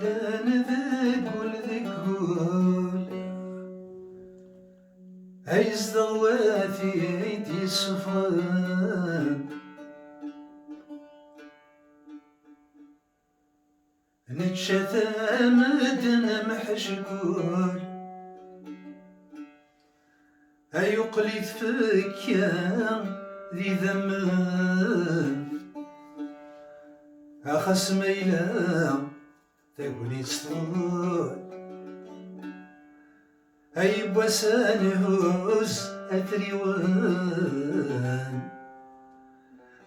لان ذقول عايز ضواتي عيدي السفران نتشاثى مدن محشكول أيقلي فكيا ذي ذمان أخس ميلا تقولي سطول أي بوساني هوز أتريوان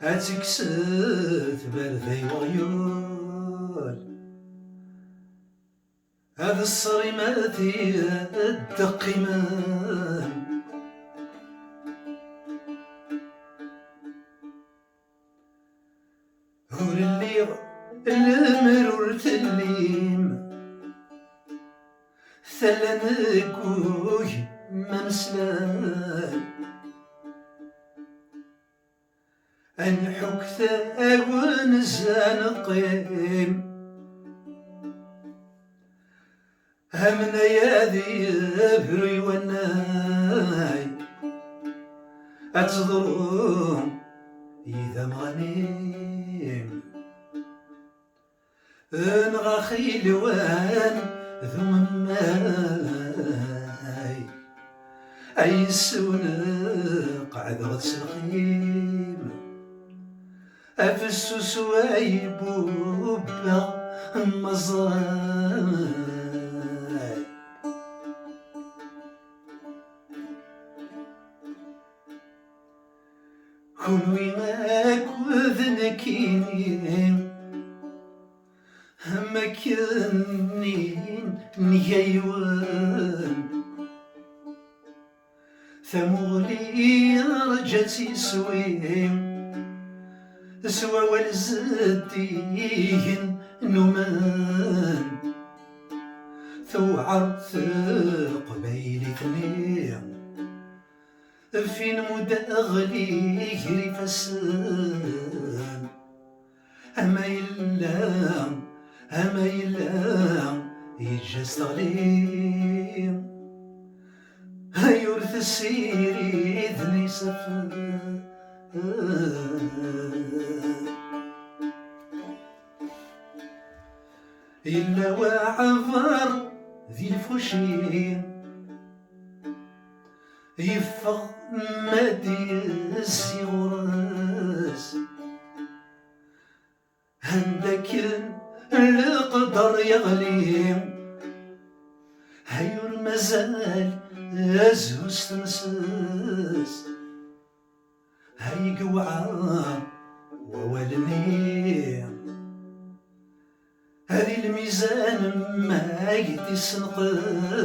أتكسات برذي وغيول هذا الصريماتي الدقيمان هور اللي المرور تليم ثلنكوي منسلان أن حكثا ونزان قيم همنا يا ذي بري والناي أتضرون إذا مغنيم انغا خيل وان ثم ماي أي سونق عذرة الخيم أفسو سواي بوبا مزاي كونوي ماك وذنكيني مكنين نيايوان ثمولي رجتي سويم سوا والزدين نمان ثوعر قبيل ثنين فين مداغلي يجري فسان أما إلا يجاز تغليم هيورث السيري ذني سفان إلا وعفر ذي الفشين يفغ مادي السيغراس هندك القدر يغليم هيور مازال أزهوس تمسس هيقوعا ووالني هذي الميزان ما يتسنقس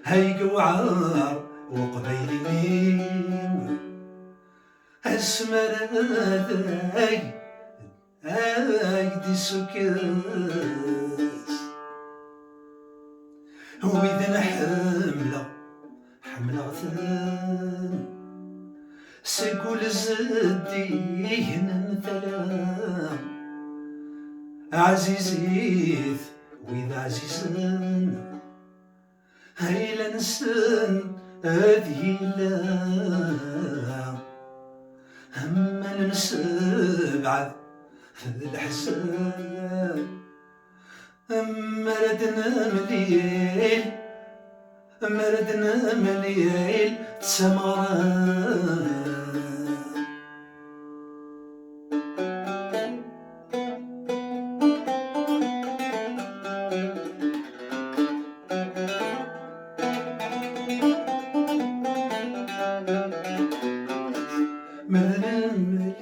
هيقوعار وقبيل ميم اسمر دي سكاس وإذا حملة غثان سقول الزدين مثلا عزيزيث وإذا عزيزن هيلا نسن هذه لا هما نسبعد في الحسان مردنا مليل تسمران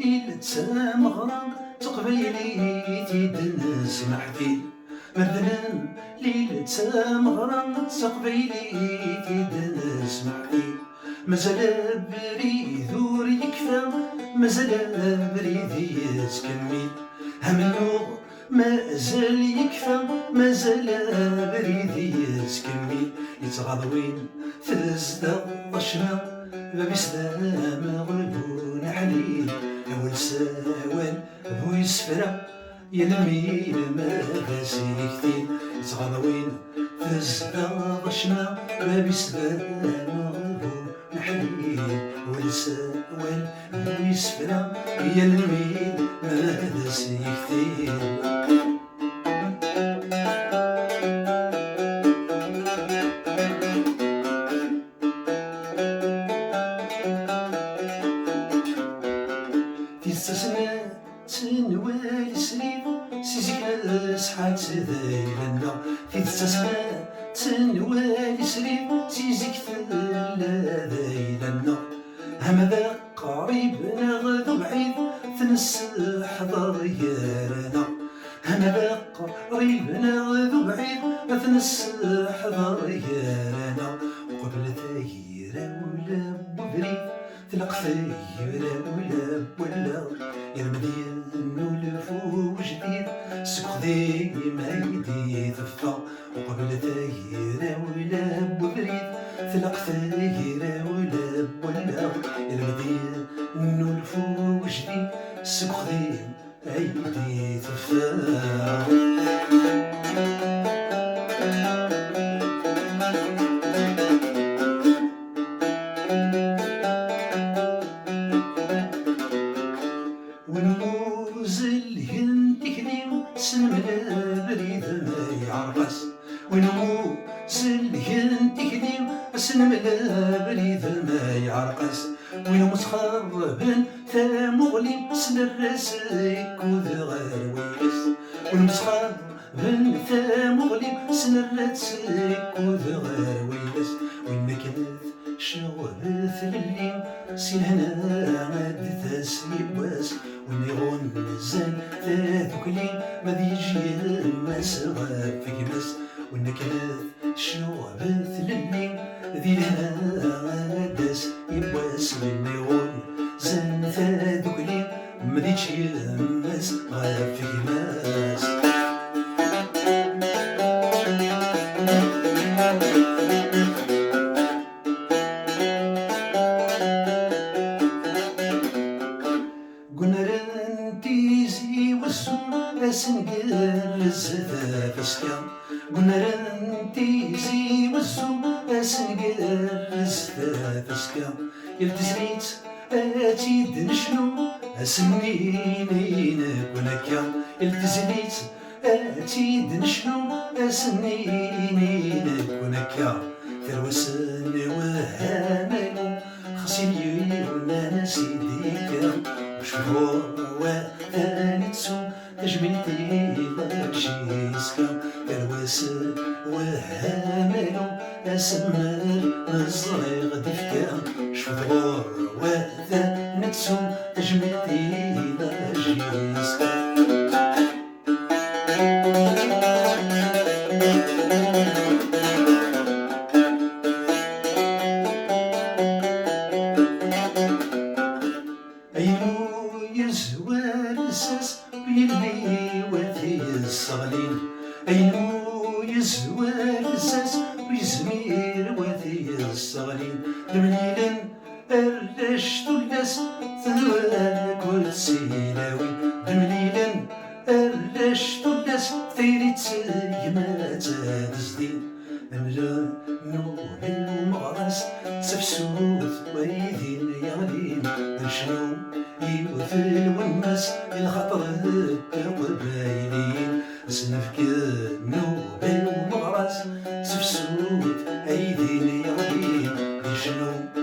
مليل تسمغران تقبيلي تيدنس محفيل مردنا ليلة سامغران تقبيلي تيدنس محفيل مازال بريد وري يكفى مازال بريد يسكمل همنو مازال يكفى مازال بريد يسكمل يتغاضوين تزداد طشنا بابي سلام غلبون حليل أول سوال بو يسفرا يا الميل ما غاسي كتير يتغضوين تزداد شنا بابي سلام غلبون حليل أول سوال بو يسفرا يا الميل ما غاسي كتير تستسمع تنوالي سريب سيزيك سحات ذيلنا تستسمع تنوالي سريب سيزيك ثلا ذيلنا همذا قريب نغدو بعيد تنس حضر يارنا همذا قريب نغدو بعيد تنس حضر يارنا وقبل ثايرة ولا ببريد تلق ثايرة ولا ولا يا المدين نولفو جديد سكو ديما يدي ثفا وقبل ثايرة ولا ببريد تلق ثايرة ولا ولا يا المدين نولفو جديد سكو ديما يدي ثفا ونوزل هنتي كريم سنملا بريد ما يعرقس ونوزل هنتي كريم سنملا بريد ما يعرقس ونمسخربن ثامغلي سنرسيك وذغار ويس ونمسخربن ثامغلي سنرسيك وذغار ويس وينكنت شغبث لليم سينهنا غاد تسيب واس ونيغون نزال تاذكلي ما ديجي ماس غاب في كماس ونكنت شغبث لليم ذيلنا غاد تسيب واس ونيغون زان تاذكلي ما ديجي ماس غاب في كماس قنرنتيزي والسم أسنقل الزفاف اسكام قنرنتيزي والسم أسنقل الزفاف اسكام يلتزميت أتيد نشنو أسنينينك ونكا يلتزميت أتيد نشنو أسنينينك ونكا ثروسن وهاملو خصيني ولا نسيديك شهور وثالثو تجملتي لجيسكا الوسل وهاملو أسمر الصغير دفكا شهور وثالثو تجملتي لجيسكا يزوال الساس بيلي وثي الصغلين أينو يزوال الساس ويزمير وثي الصغلين المليلن أرلش تلس ثوال كل سيلاوي المليلن أرلش تلس ثيري تسيما تدزدين الملان نوهي ومغرس تفسوث ويدين يغلين نشنو يوثل والناس الخطر القبايلين سنفك نوبل ومغرس تفسوت أيدين يغلين شنو